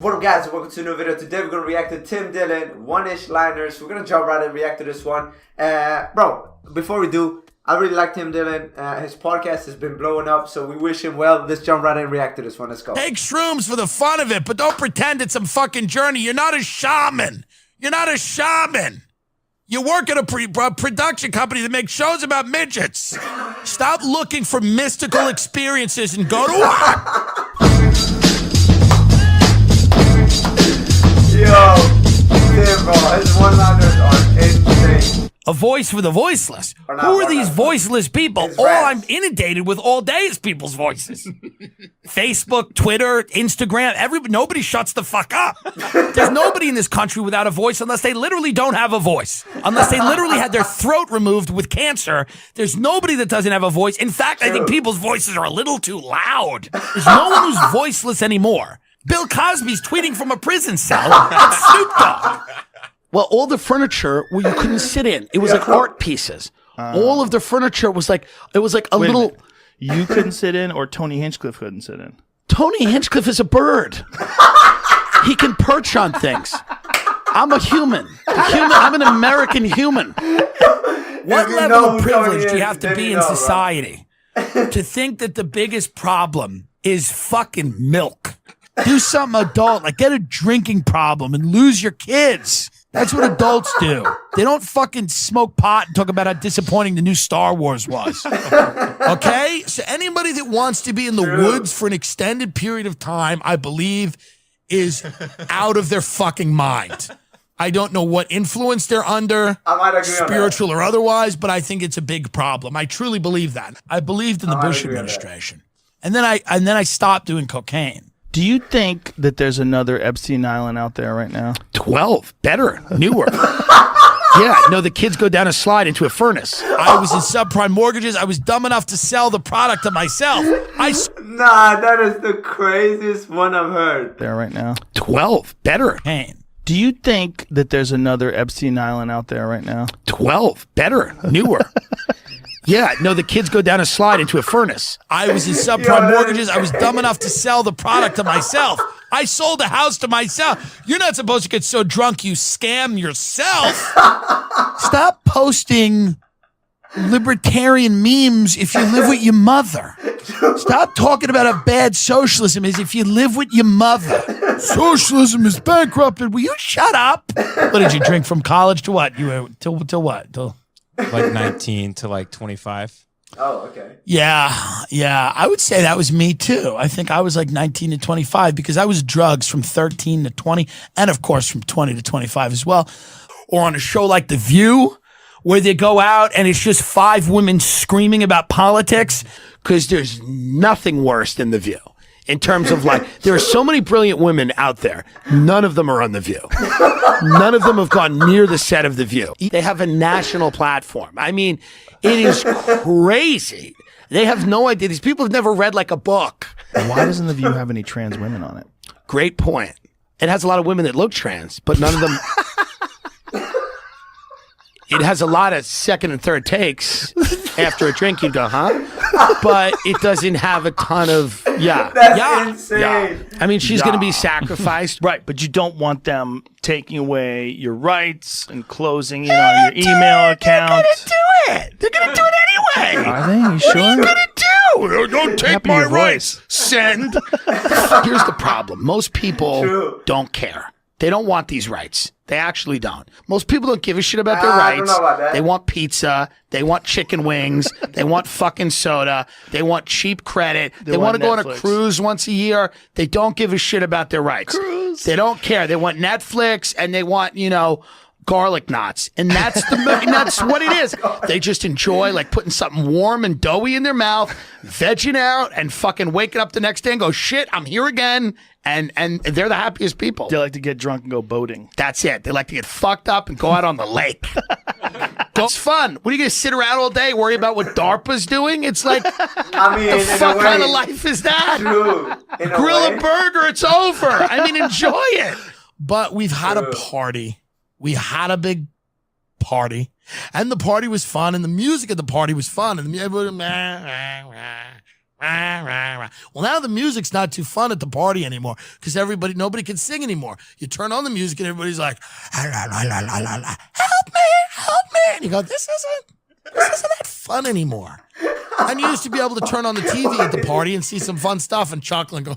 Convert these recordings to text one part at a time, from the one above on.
What up, guys, and welcome to a new video. Today we're going to react to Tim Dillon, one-ish liners. We're going to jump right in and react to this one. Bro, before we do, I really like Tim Dillon. His podcast has been blowing up, so we wish him well. Let's jump right in and react to this one. Let's go. Take shrooms for the fun of it, but don't pretend it's some fucking journey. You're not a shaman. You're not a shaman. You work at a production company that makes shows about midgets. Stop looking for mystical experiences and go to work. Yo, Tim, bro, his one-liners are insane. A voice for the voiceless. Who are these voiceless people? All I'm inundated with all day is people's voices. Facebook, Twitter, Instagram, nobody shuts the fuck up. There's nobody in this country without a voice unless they literally don't have a voice. Unless they literally had their throat removed with cancer. There's nobody that doesn't have a voice. In fact, I think people's voices are a little too loud. There's no one who's voiceless anymore. Bill Cosby's tweeting from a prison cell. That's Snoop Dogg. Well, all the furniture where you couldn't sit in, it was like art pieces. All of the furniture was like, it was like a little. You couldn't sit in, or Tony Hinchcliffe couldn't sit in? Tony Hinchcliffe is a bird. He can perch on things. I'm a human. I'm an American human. What level of privilege do you have to be in society to think that the biggest problem is fucking milk? Do something adult, like get a drinking problem and lose your kids. That's what adults do. They don't fucking smoke pot and talk about how disappointing the new Star Wars was. Okay? So anybody that wants to be in the woods for an extended period of time, I believe, is out of their fucking mind. I don't know what influence they're under, spiritual or otherwise, but I think it's a big problem. I truly believe that. I believed in the Bush administration. And then I stopped doing cocaine. Do you think that there's another Epstein Island out there right now? 12. Better. Newer. Yeah. No, the kids go down a slide into a furnace. I was in subprime mortgages. I was dumb enough to sell the product to myself. Nah, that is the craziest one I've heard. There right now? 12. Better. Pain. Do you think that there's another Epstein Island out there right now? 12. Better. Newer. Yeah, no, the kids go down a slide into a furnace. I was in subprime mortgages. I was dumb enough to sell the product to myself. I sold a house to myself. You're not supposed to get so drunk you scam yourself. Stop posting libertarian memes if you live with your mother. Stop talking about how bad socialism is if you live with your mother. Socialism is bankrupted. Will you shut up? What did you drink from college to what? You were till what? Till like 19 to like 25. Oh, okay. Yeah. I would say that was me too. I think I was like 19 to 25 because I was drugs from 13 to 20 and of course from 20 to 25 as well. Or on a show like The View where they go out and it's just 5 women screaming about politics because there's nothing worse than The View. In terms of like, there are so many brilliant women out there. None of them are on The View. None of them have gone near the set of The View. They have a national platform. I mean, it is crazy. They have no idea. These people have never read like a book. Why doesn't The View have any trans women on it? Great point. It has a lot of women that look trans, but none of them. It has a lot of second and third takes. After a drink, you'd go, huh? But it doesn't have a ton of, That's insane. I mean, she's going to be sacrificed. Right, but you don't want them taking away your rights and closing in on your email account. They're going to do it. They're going to do it anyway. Are they? You sure? What are you going to do? Don't take my rights. Send. Here's the problem. Most people don't care. They don't want these rights. They actually don't. Most people don't give a shit about their rights. I don't know about that. They want pizza. They want chicken wings. They want fucking soda. They want cheap credit. They want to go on a cruise once a year. They don't give a shit about their rights. Cruise. They don't care. They want Netflix and they want, garlic knots. And that's that's what it is. They just enjoy like putting something warm and doughy in their mouth, vegging out and fucking waking up the next day and go, shit, I'm here again. And they're the happiest people. They like to get drunk and go boating. That's it. They like to get fucked up and go out on the lake. It's fun. What are you going to sit around all day, worry about what DARPA's doing? It's like, I mean, the fuck kind of life is that? Grill a burger, it's over. I mean, enjoy it. But we've had a party. We had a big party. And the party was fun. And the music at the party was fun. And the Well, now the music's not too fun at the party anymore because nobody can sing anymore. You turn on the music and everybody's like, help me. And you go, this isn't that fun anymore. And you used to be able to turn on the TV at the party and see some fun stuff and chuckle and go,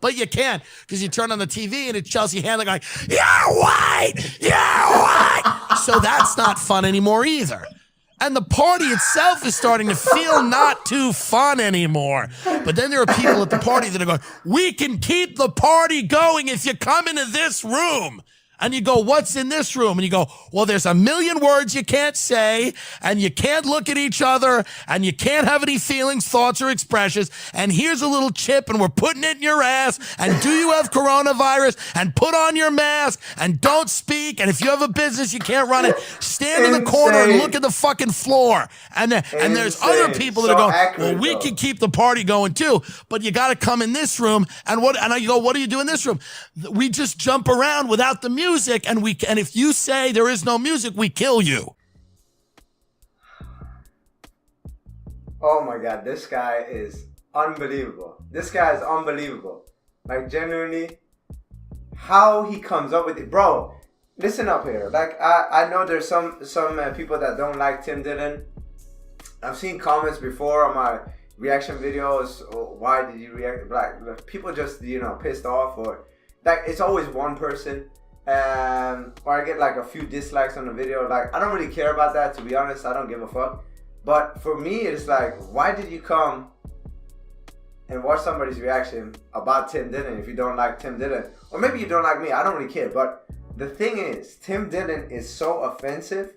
but you can't because you turn on the TV and it's Chelsea Handler going, you're white. So that's not fun anymore either. And the party itself is starting to feel not too fun anymore. But then there are people at the party that are going, we can keep the party going if you come into this room. And you go, what's in this room? And you go, well, there's a million words you can't say, and you can't look at each other, and you can't have any feelings, thoughts, or expressions. And here's a little chip, and we're putting it in your ass. And do you have coronavirus? And put on your mask, and don't speak. And if you have a business, you can't run it. Stand in the corner and look at the fucking floor. And there's other people that are going, well, we can keep the party going too, but you got to come in this room. And you go, what do you do in this room? We just jump around without the music. And if you say there is no music, we kill you. Oh my God, this guy is unbelievable. Like genuinely, how he comes up with it, bro. Listen up here. Like I know there's some people that don't like Tim Dillon. I've seen comments before on my reaction videos. Why did you react? Like people just pissed off, or like it's always one person. Or I get like a few dislikes on the video. Like I don't really care about that, to be honest. I don't give a fuck. But for me, it's like, why did you come and watch somebody's reaction about Tim Dillon if you don't like Tim Dillon? Or maybe you don't like me, I don't really care. But the thing is, Tim Dillon is so offensive,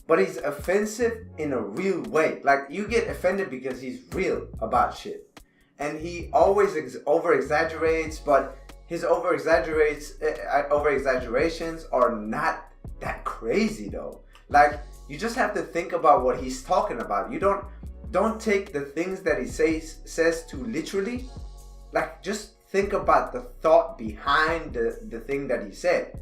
but he's offensive in a real way. Like you get offended because he's real about shit. And he always over-exaggerates, but his over-exaggerations are not that crazy though. Like you just have to think about what he's talking about. You don't take the things that he says too literally. Like just think about the thought behind the thing that he said,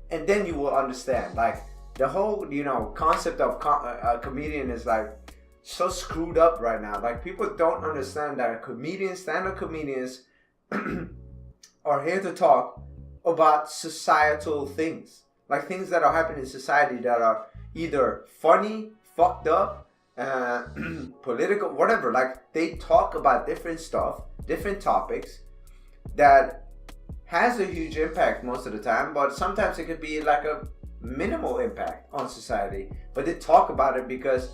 and then you will understand. Like the whole concept of a comedian is like so screwed up right now. Like people don't understand that stand-up comedians are here to talk about societal things, like things that are happening in society that are either funny, fucked up, political, whatever. Like they talk about different stuff, different topics that has a huge impact most of the time, but sometimes it could be like a minimal impact on society. But they talk about it because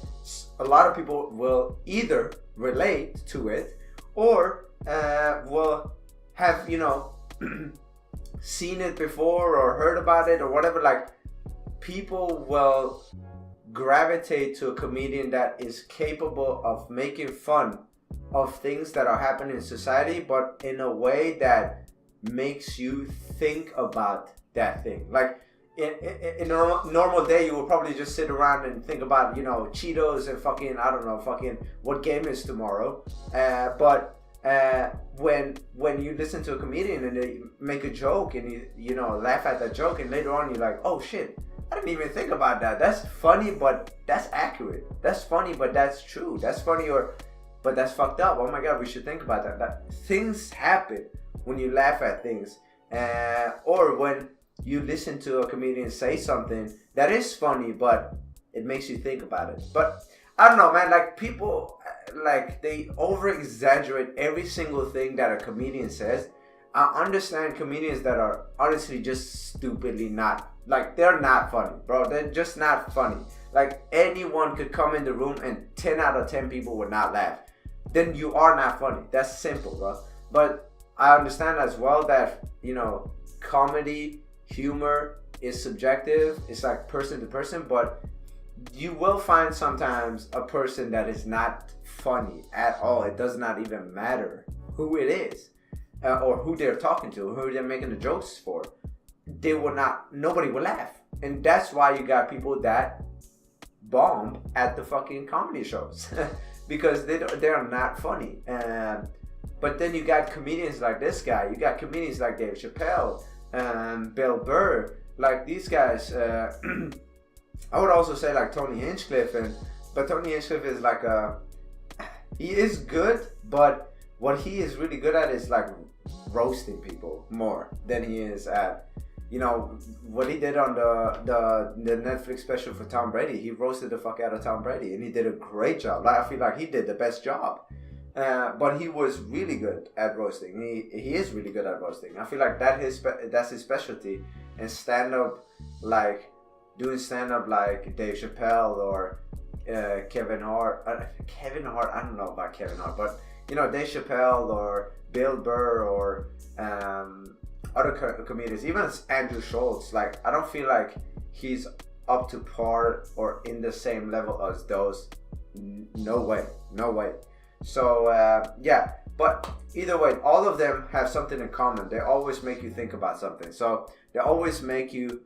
a lot of people will either relate to it or will have seen it before or heard about it or whatever. Like people will gravitate to a comedian that is capable of making fun of things that are happening in society, but in a way that makes you think about that thing. Like in a normal day, you will probably just sit around and think about Cheetos and fucking what game is tomorrow. But when you listen to a comedian and they make a joke and you laugh at that joke, and later on you're like, oh shit, I didn't even think about that. That's funny, but that's accurate. That's funny, but that's true. That's funny, but that's fucked up. Oh my God, we should think about that. That things happen when you laugh at things, or when you listen to a comedian say something that is funny, but it makes you think about it. But I don't know, man. Like people, like they over-exaggerate every single thing that a comedian says. I understand comedians that are honestly just stupidly not, like they're not funny, bro. They're just not funny. Like anyone could come in the room and 10 out of 10 people would not laugh. Then you are not funny. That's simple, bro. But I understand as well that, comedy, humor is subjective. It's like person to person, but you will find sometimes a person that is not funny at all. It does not even matter who it is, or who they're talking to, who they're making the jokes for. Nobody will laugh. And that's why you got people that bomb at the fucking comedy shows because they're not funny. But then you got comedians like this guy. You got comedians like Dave Chappelle, Bill Burr. Like these guys, I would also say like Tony Hinchcliffe, but Tony Hinchcliffe is like he is good, but what he is really good at is like roasting people more than he is at, you know, what he did on the Netflix special for Tom Brady. He roasted the fuck out of Tom Brady, and he did a great job. Like, I feel like he did the best job. But he was really good at roasting. He is really good at roasting. I feel like that's his specialty. And stand up, like doing stand up like Dave Chappelle or Kevin Hart. Kevin Hart, I don't know about Kevin Hart, but you know, Dave Chappelle or Bill Burr or other comedians, even Andrew Schultz. Like, I don't feel like he's up to par or in the same level as those. No way. So yeah, but either way, all of them have something in common. They always make you think about something. So they always make you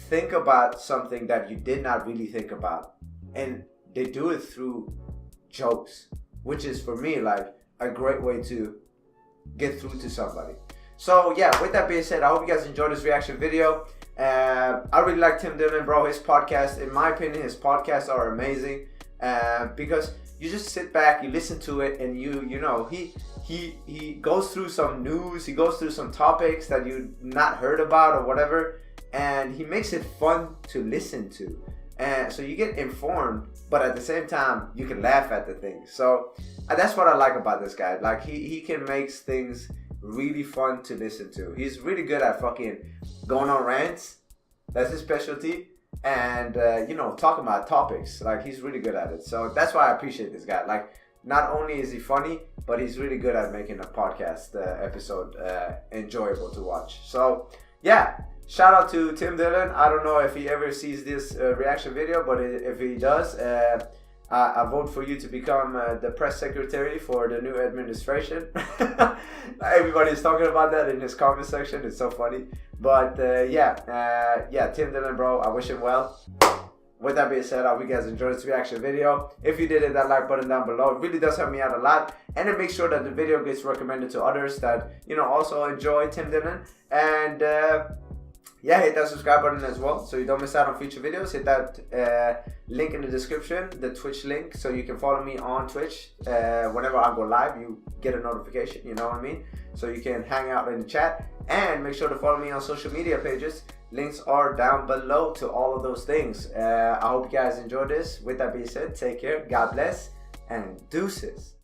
think about something that you did not really think about, and they do it through jokes, which is for me like a great way to get through to somebody. So yeah, with that being said, I hope you guys enjoyed this reaction video. I really like Tim Dillon, bro. His podcast, in my opinion, his podcasts are amazing because you just sit back, you listen to it, and you know, he goes through some news, he goes through some topics that you not heard about or whatever, and he makes it fun to listen to. And so you get informed, but at the same time, you can laugh at the things. So that's what I like about this guy. Like, he can make things really fun to listen to. He's really good at fucking going on rants. That's his specialty. And, you know, talking about topics. Like, he's really good at it. So that's why I appreciate this guy. Like, not only is he funny, but he's really good at making a podcast episode enjoyable to watch. So, yeah. Shout out to Tim Dillon. I don't know if he ever sees this reaction video, but if he does, I vote for you to become the press secretary for the new administration. Everybody's talking about that in his comment section. It's so funny. But yeah, Tim Dillon, bro, I wish him well. With that being said, I hope you guys enjoyed this reaction video. If you did, hit that like button down below. It really does help me out a lot. And it makes sure that the video gets recommended to others that, you know, also enjoy Tim Dillon. And yeah, hit that subscribe button as well so you don't miss out on future videos. Hit that link in the description, the Twitch link, so you can follow me on Twitch. Whenever I go live, you get a notification, you know what I mean? So you can hang out in the chat. And make sure to follow me on social media pages. Links are down below to all of those things. I hope you guys enjoyed this. With that being said, take care, God bless, and deuces.